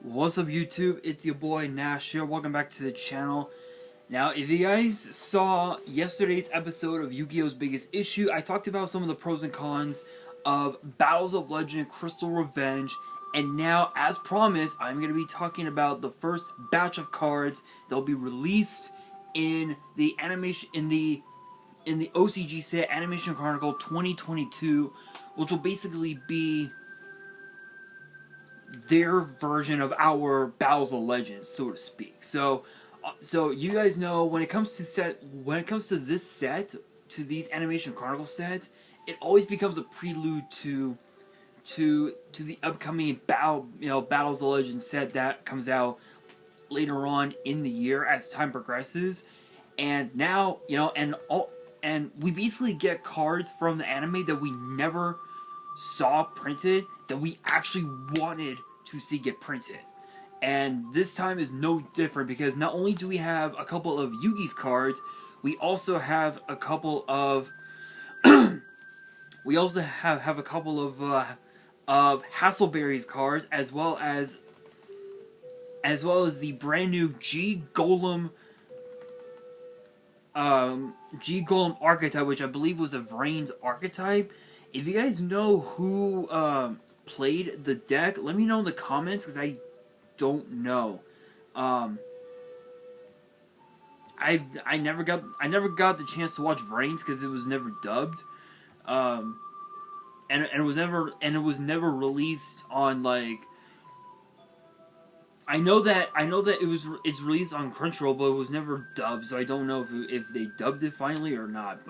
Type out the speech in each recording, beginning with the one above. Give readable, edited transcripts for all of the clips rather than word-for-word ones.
What's up YouTube, it's your boy Nash here, welcome back to the channel. Now if you guys saw yesterday's episode of Yu-Gi-Oh's Biggest Issue, I talked about some of the pros and cons of Battles of Legend Crystal Revenge, and now as promised I'm going to be talking about the first batch of cards that will be released in the animation in the OCG set Animation Chronicle 2022, which will basically be their version of our Battles of Legends, so to speak. So you guys know when it comes to this set, to these Animation Chronicle sets, it always becomes a prelude to the upcoming Battles of Legends set that comes out later on in the year as time progresses. And now, and we basically get cards from the anime that we never saw printed, that we actually wanted to see get printed. And this time is no different, because not only do we have a couple of Yugi's cards, we also have a couple of have a couple of Hasselberry's cards, as well as the brand new G Golem archetype, which I believe was a Vrain's archetype. If you guys know who played the deck, let me know in the comments, because I don't know. I never got the chance to watch Vrain's because it was never dubbed, and it was never released on, like, I know that it's released on Crunchyroll, but it was never dubbed, so I don't know if they dubbed it finally or not.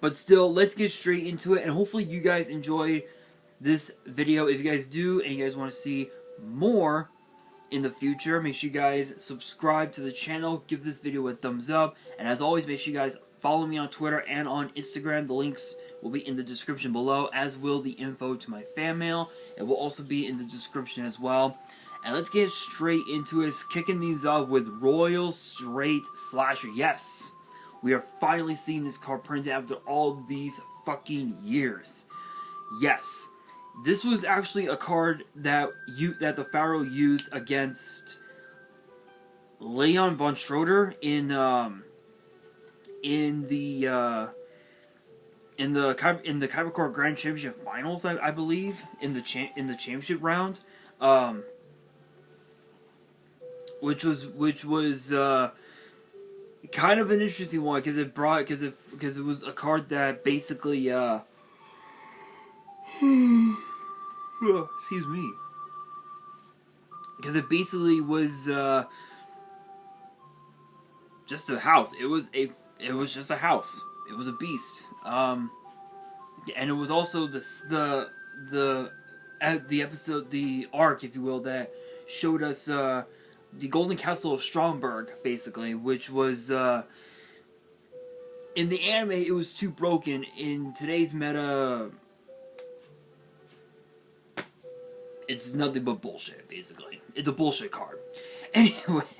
But still, let's get straight into it, and hopefully you guys enjoyed this video. If you guys do, and you guys want to see more in the future, make sure you guys subscribe to the channel, give this video a thumbs up, and as always, make sure you guys follow me on Twitter and on Instagram. The links will be in the description below, as will the info to my fan mail. It will also be in the description as well. And let's get straight into it, kicking these off with Royal Straight Slasher. Yes! We are finally seeing this card printed after all these fucking years. Yes, this was actually a card that the Pharaoh used against Leon von Schroeder in the Kyber Grand Championship Finals, I believe, in the championship round, which was kind of an interesting one, because it was a card that basically excuse me, because it basically was just a house. It was just a house. It was a beast. And it was also the episode, the arc, if you will, that showed us the Golden Castle of Stromberg, basically, which was, in the anime, it was too broken. In today's meta, it's nothing but bullshit, basically. It's a bullshit card.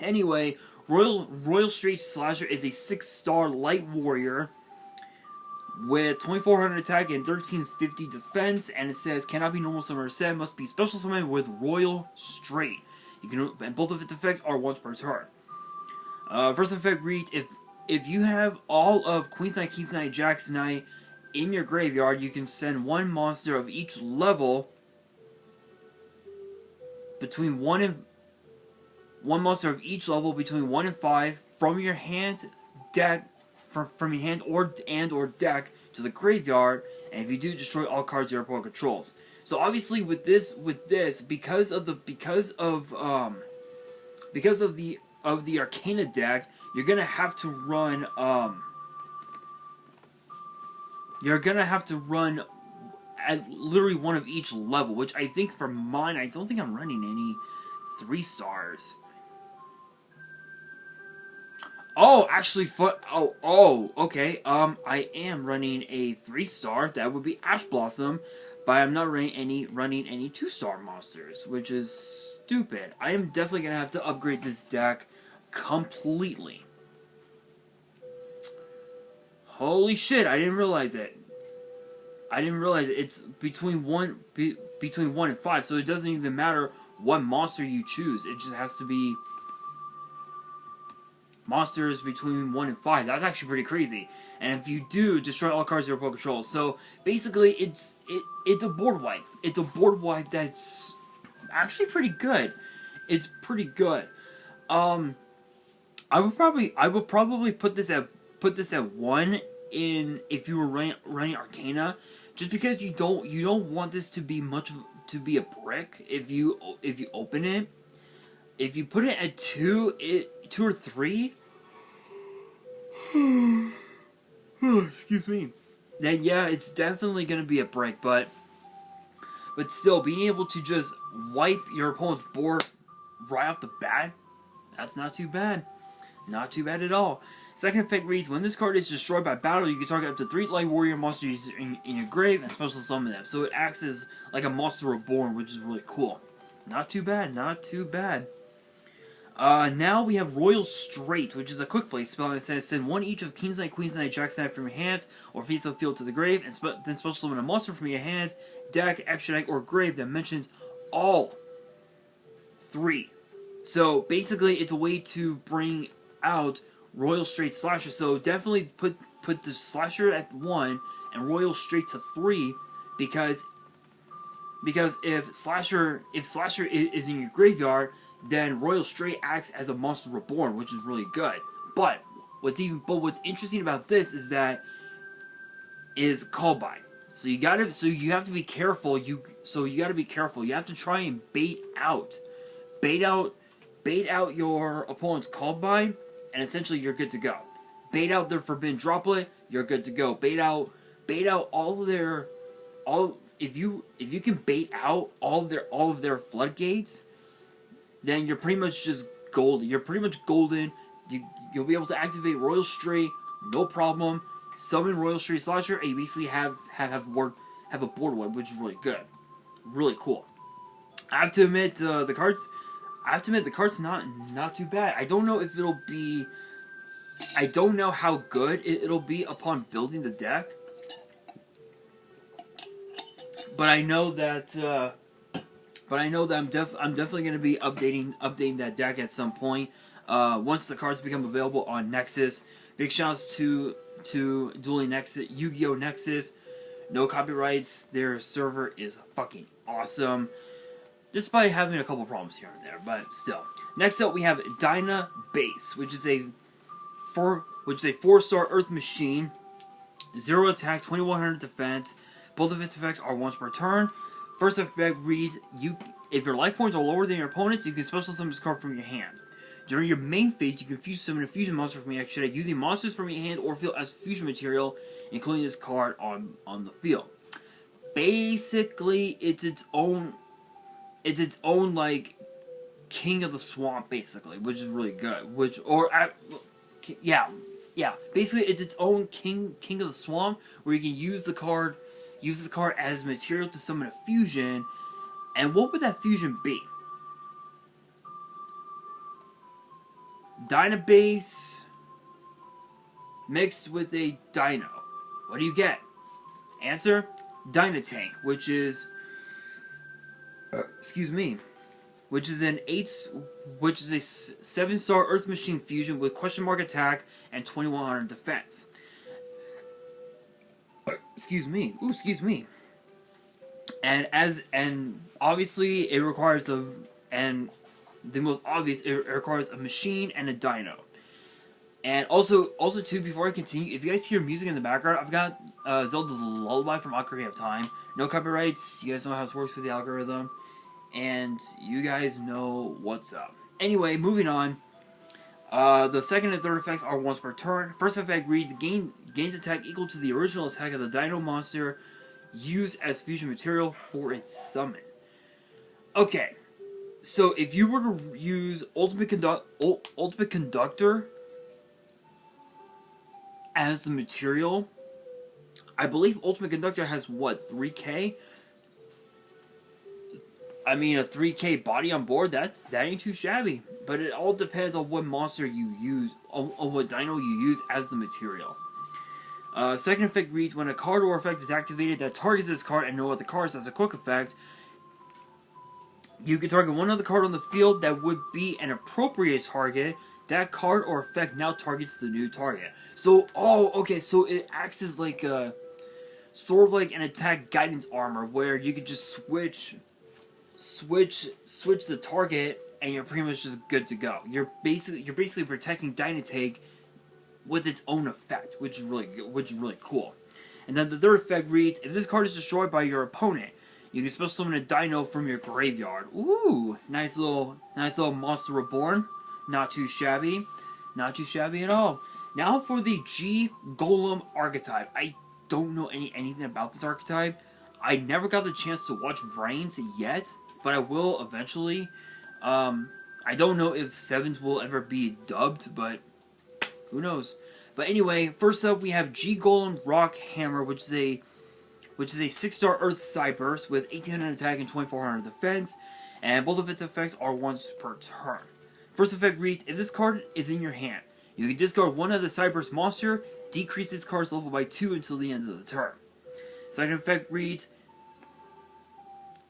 Anyway, Royal Straight Slasher is a 6-star light warrior with 2400 attack and 1350 defense, and it says, cannot be normal summon or set, must be special summon with Royal Straight. And both of its effects are once per turn. First effect reads, if you have all of Queen's Knight, King's Knight, Jack's Knight in your graveyard, you can send one monster of each level between 1 and 5 from your hand, deck, from your hand or deck to the graveyard, and if you do, destroy all cards your opponent controls. So obviously with this, because of the Arcana deck, you're gonna have to run at literally one of each level, which I think for mine, I don't think I'm running any 3 stars. Oh, actually, okay. I am running a 3-star. That would be Ash Blossom, but I'm not running any 2-star monsters, which is stupid. I am definitely gonna have to upgrade this deck completely. Holy shit! I didn't realize it. I didn't realize it's between between 1 and 5, so it doesn't even matter what monster you choose. It just has to be monsters between 1 and 5. That's actually pretty crazy. And if you do, destroy all cards your opponent controls. So basically, it's a board wipe. It's a board wipe that's actually pretty good. It's pretty good. I would probably put this at 1 in if you were running Arcana, just because you don't want this to be a brick if you open it. If you put it at 2 or 3, excuse me, then yeah, it's definitely gonna be a brick. But still, being able to just wipe your opponent's board right off the bat, that's not too bad. Not too bad at all. Second effect reads, when this card is destroyed by battle, you can target up to 3 Light Warrior monsters in your grave and special summon them. So it acts as like a Monster Reborn, which is really cool. Not too bad, not too bad. Now we have Royal Straight, which is a quick play spell that says send 1 each of King's Knight, Queen's Knight, Jack's Knight from your hand, or face the field to the grave, and then special summon a monster from your hand, deck, extra deck, or grave that mentions all 3. So basically, it's a way to bring out Royal Straight Slasher. So definitely put the Slasher at 1 and Royal Straight to 3, because if Slasher is in your graveyard, then Royal Straight acts as a Monster Reborn, which is really good. But what's interesting about this is that is call by. So you have to be careful. You got to be careful. You have to try and bait out your opponent's call by, and essentially you're good to go. Bait out their Forbidden Droplet, you're good to go. Bait out if you can bait out all of their floodgates, then you're pretty much just golden. You're pretty much golden. You'll be able to activate Royal Straight, no problem. Summon Royal Straight Slasher, and you basically have a board wipe, which is really good, really cool. I have to admit the card's not too bad. I don't know if it'll be. I don't know how good it'll be upon building the deck, but I know that. I'm definitely going to be updating that deck at some point once the cards become available on Nexus. Big shouts to Dueling Nexus, Yu-Gi-Oh Nexus. No copyrights. Their server is fucking awesome, despite having a couple problems here and there, but still. Next up, we have Dyna Base, which is a 4-star Earth Machine, 0 attack, 2100 defense. Both of its effects are once per turn. First effect reads, if your life points are lower than your opponent's, you can special summon this card from your hand. During your main phase, you can summon a fusion monster from your action deck using monsters from your hand or field as fusion material, including this card on the field. Basically, it's its own like King of the Swamp, basically, which is really good. Basically, it's its own King of the Swamp, where you can use this card as material to summon a fusion. And what would that fusion be? Dynabase mixed with a Dino. What do you get? Answer: Dynatank, which is which is a 7-star Earth Machine fusion with question mark attack and 2100 defense. Excuse me. And obviously it requires it requires a machine and a dino. And also too, before I continue, if you guys hear music in the background, I've got Zelda's Lullaby from Ocarina of Time. No copyrights. You guys know how it works with the algorithm, and you guys know what's up. Anyway, moving on. The second and third effects are once per turn. First effect reads, gains attack equal to the original attack of the Dino monster used as fusion material for its summon. Okay, so if you were to use Ultimate Conductor as the material, I believe Ultimate Conductor has, what, 3k? I mean, a 3k body on board, that ain't too shabby. But it all depends on what monster you use, on what dino you use as the material. Second effect reads, when a card or effect is activated that targets this card and no other cards as a quick effect, you can target one other card on the field that would be an appropriate target. That card or effect now targets the new target. So, okay, so it acts as like a, sort of like an attack guidance armor, where you could just switch the target, and you're pretty much just good to go. You're basically protecting Dynatake with its own effect, which is really cool. And then the third effect reads, if this card is destroyed by your opponent, you can special summon a Dino from your graveyard. Ooh, nice little monster reborn. Not too shabby. Not too shabby at all. Now for the G Golem archetype. I don't know anything about this archetype. I never got the chance to watch Vrains yet, but I will eventually. I don't know if Sevens will ever be dubbed, but who knows. But anyway, first up we have G Golem Rock Hammer, which is a 6-star Earth Cyburst with 1800 attack and 2400 defense, and both of its effects are once per turn. First effect reads, if this card is in your hand, you can discard one of the Cyburst monster, decrease its card's level by 2 until the end of the turn. Second effect reads,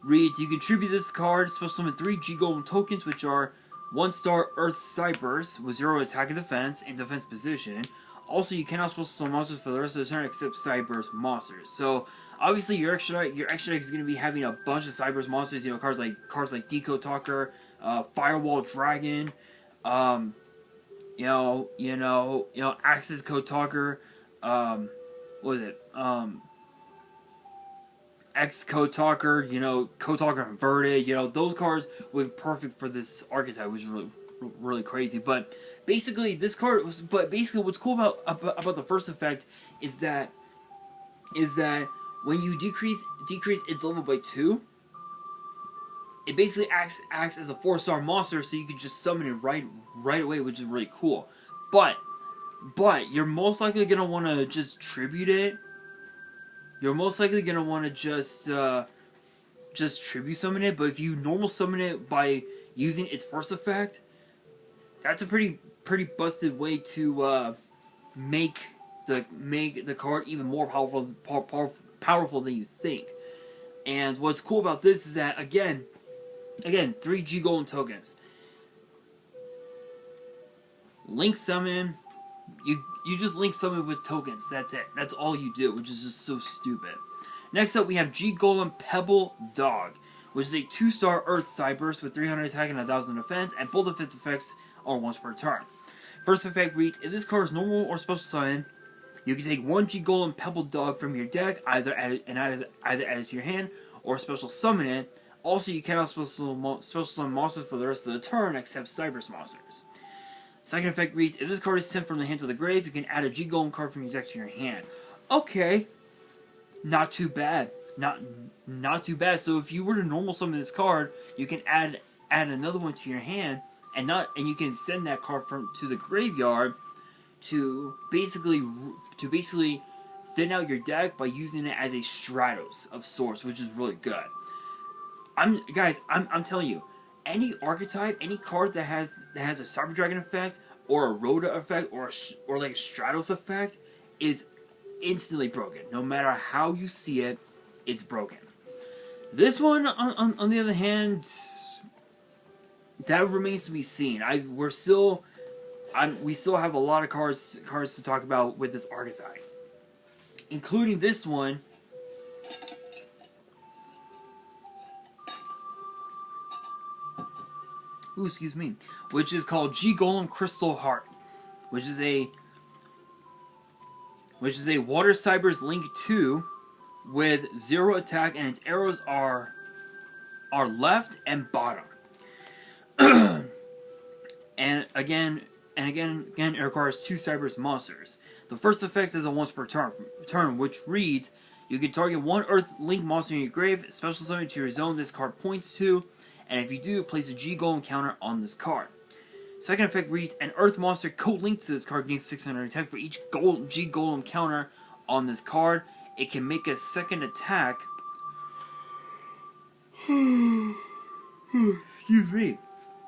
you contribute this card, special summon 3 G Golem tokens, which are 1-star Earth Cyburst with 0 attack and defense in defense position. Also, you cannot special summon monsters for the rest of the turn except Cyburst monsters. So, obviously, your extra deck is going to be having a bunch of Cyburst monsters. You know, cards like Deco Talker, Firewall Dragon, Axis Code Talker, what is it? X Code Talker, Code Talker Inverted, those cards would be perfect for this archetype, which is really crazy. But basically, what's cool about the first effect is that when you decrease its level by 2, it basically acts as a 4-star monster, so you can just summon it right away, which is really cool. But you're most likely gonna want to just tribute it. You're most likely gonna want to just tribute summon it. But if you normal summon it by using its first effect, that's a pretty busted way to make the card even more powerful than you think. And what's cool about this is that again 3 G Golem tokens. Link summon. You just link summon with tokens. That's it. That's all you do, which is just so stupid. Next up, we have G Golem Pebble Dog, which is a 2-star Earth Cyburst with 300 attack and 1000 defense, and both of its effects are once per turn. First effect reads, if this card is normal or special summon, you can take 1 G Golem Pebble Dog from your deck, either add it to your hand or special summon it. Also, you cannot special summon monsters for the rest of the turn except Cyburst monsters. Second effect reads, if this card is sent from the hand to the grave, you can add a G Golem card from your deck to your hand. Okay, not too bad. Not too bad. So if you were to normal summon this card, you can add another one to your hand, and you can send that card to the graveyard to basically thin out your deck by using it as a Stratos of sorts, which is really good. I'm telling you, any archetype, any card that has a Cyber Dragon effect or a Rhoda effect or like a Stratos effect is instantly broken. No matter how you see it, it's broken. This one, on the other hand, that remains to be seen. We still have a lot of cards to talk about with this archetype, including this one. Ooh, excuse me. Which is called G Golem Crystal Heart, which is a Water Cyber's Link 2 with 0 attack, and its arrows are left and bottom. and again, it requires 2 Cyber's monsters. The first effect is a once per turn, which reads, you can target 1 Earth Link monster in your grave, special summon to your zone this card points to, and if you do, place a G Golem counter on this card. Second effect reads, an Earth monster co-linked to this card gains 600 attack for each G Golem counter on this card. It can make a second attack.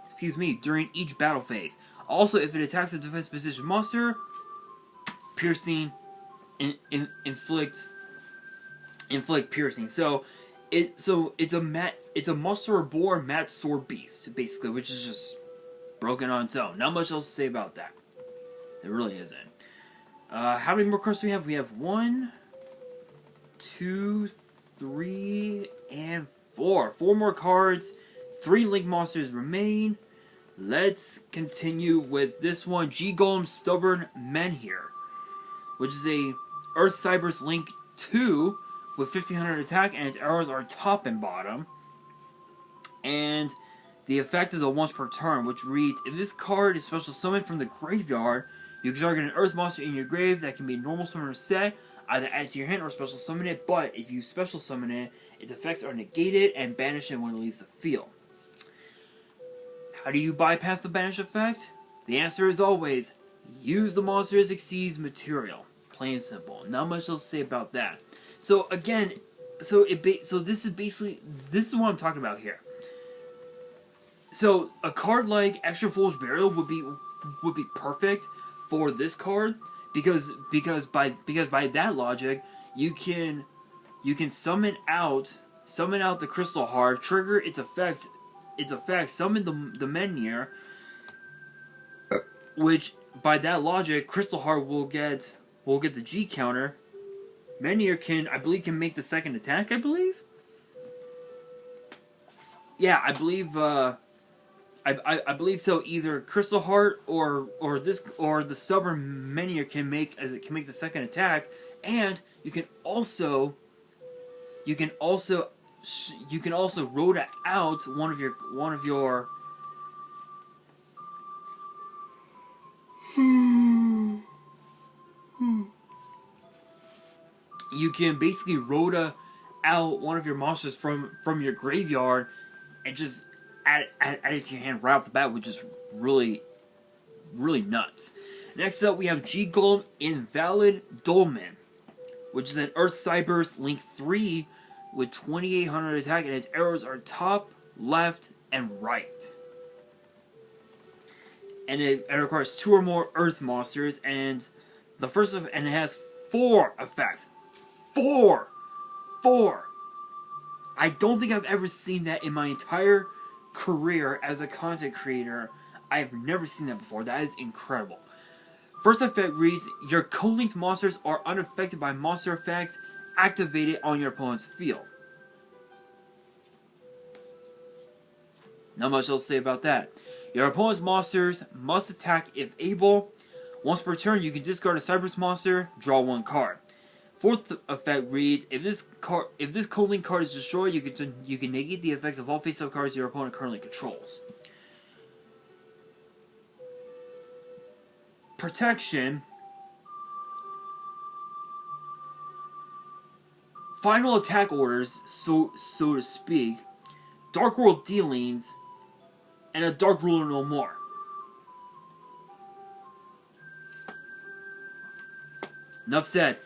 Excuse me, during each battle phase. Also, if it attacks a defense position monster, piercing inflict piercing. So it's a monster reborn Mat Sword Beast, basically, which is just broken on its own. Not much else to say about that. It really isn't. How many more cards do we have? We have 1, 2, 3, and 4. 4 more cards. 3 Link monsters remain. Let's continue with this one. G-Golem Stubborn Menhir, which is a Earth Cyberse Link 2 with 1500 attack, and its arrows are top and bottom. And the effect is a once per turn, which reads, if this card is special summoned from the graveyard, you can target an Earth monster in your grave that can be a normal summon or set, either add it to your hand or special summon it, but if you special summon it, its effects are negated and banished when it leaves the field. How do you bypass the banish effect? The answer is always, use the monster's exceeds material. Plain and simple. Not much else to say about that. So again, so this is what I'm talking about here. So a card like Extra Fool's Burial would be perfect for this card because by that logic you can summon out the Crystal Heart, trigger its effects, summon the Menhir, which by that logic Crystal Heart will get the G counter. Menhir can make the second attack, I believe. Yeah, I believe I believe so. Either Crystal Heart or the Stubborn Menhir can make the second attack, and you can also Rhoda out one of your you can basically Rhoda out one of your monsters from your graveyard and just add it to your hand right off the bat, which is really, really nuts. Next up, we have G-Golem Invalid Dolmen, which is an Earth Cyberse Link 3 with 2800 attack, and its arrows are top, left, and right. And it requires 2 or more Earth monsters, and it has 4 effects. 4! I don't think I've ever seen that in my entire career as a content creator. I have never seen that before. That is incredible. First effect reads, your co-linked monsters are unaffected by monster effects activated on your opponent's field. Not much else to say about that. Your opponent's monsters must attack if able. Once per turn, you can discard a Cyberse monster, draw 1 card. Fourth effect reads, if this co-link card is destroyed, you can negate the effects of all face-up cards your opponent currently controls. Protection. Final attack orders, so to speak. Dark World dealings, and a Dark Ruler no more. Enough said.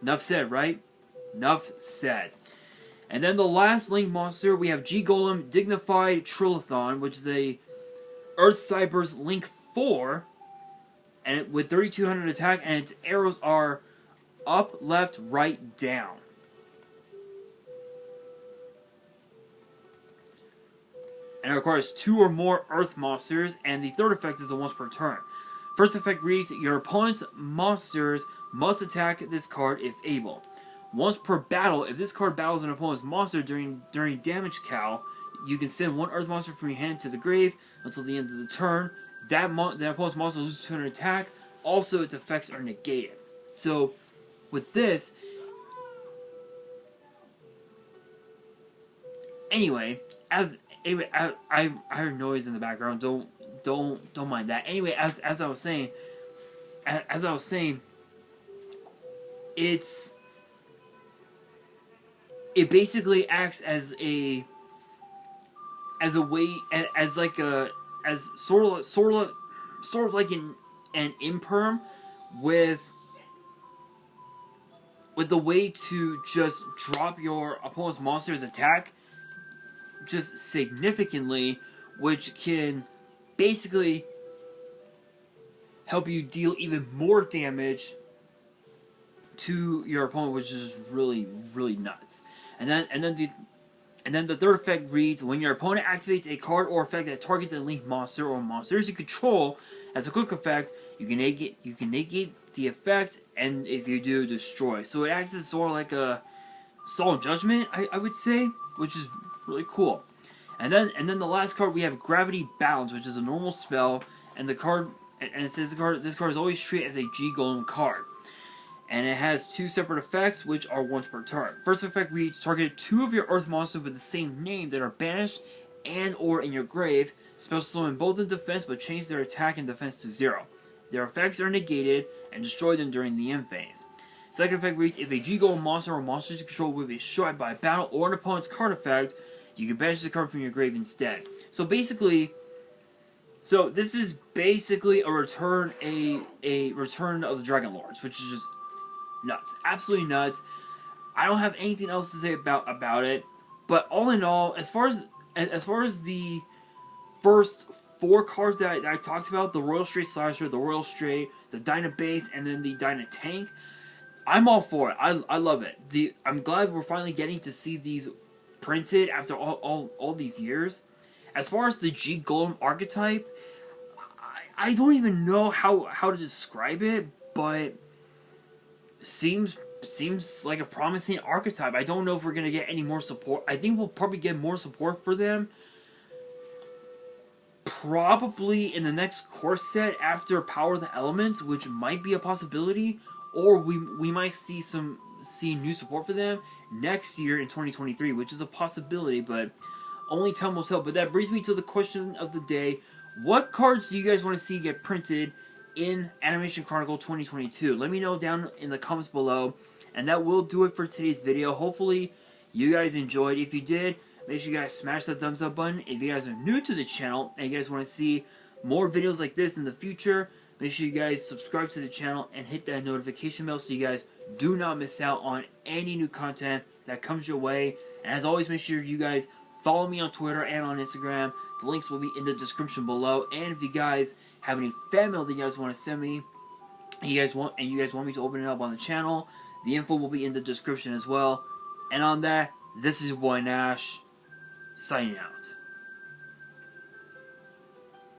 Enough said, right? Enough said. And then the last Link monster, we have G-Golem Dignified Trillathon, which is a Earth Cyberse Link 4, and with 3200 attack, and its arrows are up, left, right, down. And it requires 2 or more Earth monsters, and the third effect is a once per turn. First effect reads, your opponent's monsters must attack this card if able. Once per battle, if this card battles an opponent's monster during damage cal, you can send 1 Earth monster from your hand to the grave until the end of the turn. That opponent's monster loses 200 attack. Also, its effects are negated. So, with this... Anyway, I heard noise in the background. Don't mind that. Anyway, as I was saying, it basically acts as a way, as sort of like an imperm with the way to just drop your opponent's monster's attack just significantly, which can basically help you deal even more damage to your opponent, which is really, really nuts. And then the third effect reads, when your opponent activates a card or effect that targets a linked monster or monsters you control as a quick effect, you can negate the effect, and if you do, destroy. So it acts as sort of like a Solemn Judgment, I would say, which is really cool. And then the last card we have Gravity Balance, which is a normal spell, and it says this card is always treated as a G Golem card. And it has 2 separate effects, which are once per turn. First effect reads, target 2 of your Earth monsters with the same name that are banished and or in your grave. Special summon both in defense, but change their attack and defense to 0. Their effects are negated, and destroy them during the end phase. Second effect reads, if a G Golem monster or monsters you control will be destroyed by a battle or an opponent's card effect, you can banish the card from your grave instead. So this is basically a return of the Dragon Lords, which is just nuts, absolutely nuts. I don't have anything else to say about it, but all in all, as far as the first 4 cards that I talked about, the Royal Stray Slasher, the Royal Stray, the Dyna Base, and then the Dyna Tank, I'm all for it. I love it. I'm glad we're finally getting to see these printed after all these years. As far as the G Golem archetype, I don't even know how to describe it, but seems like a promising archetype. I don't know if we're gonna get any more support. I think we'll probably get more support for them probably in the next course set after Power of the Elements, which might be a possibility, or we might see new support for them next year in 2023, which is a possibility, but only time will tell. But that brings me to the question of the day: what cards do you guys want to see get printed in Animation Chronicle 2022? Let me know down in the comments below, and that will do it for today's video. Hopefully you guys enjoyed. If you did, make sure you guys smash that thumbs up button. If you guys are new to the channel and you guys want to see more videos like this in the future, make sure you guys subscribe to the channel and hit that notification bell so you guys do not miss out on any new content that comes your way. And as always, make sure you guys follow me on Twitter and on Instagram. The links will be in the description below. And if you guys have any fan mail that you guys want to send me, and you guys want me to open it up on the channel, the info will be in the description as well. And on that, this is your boy Nash, signing out.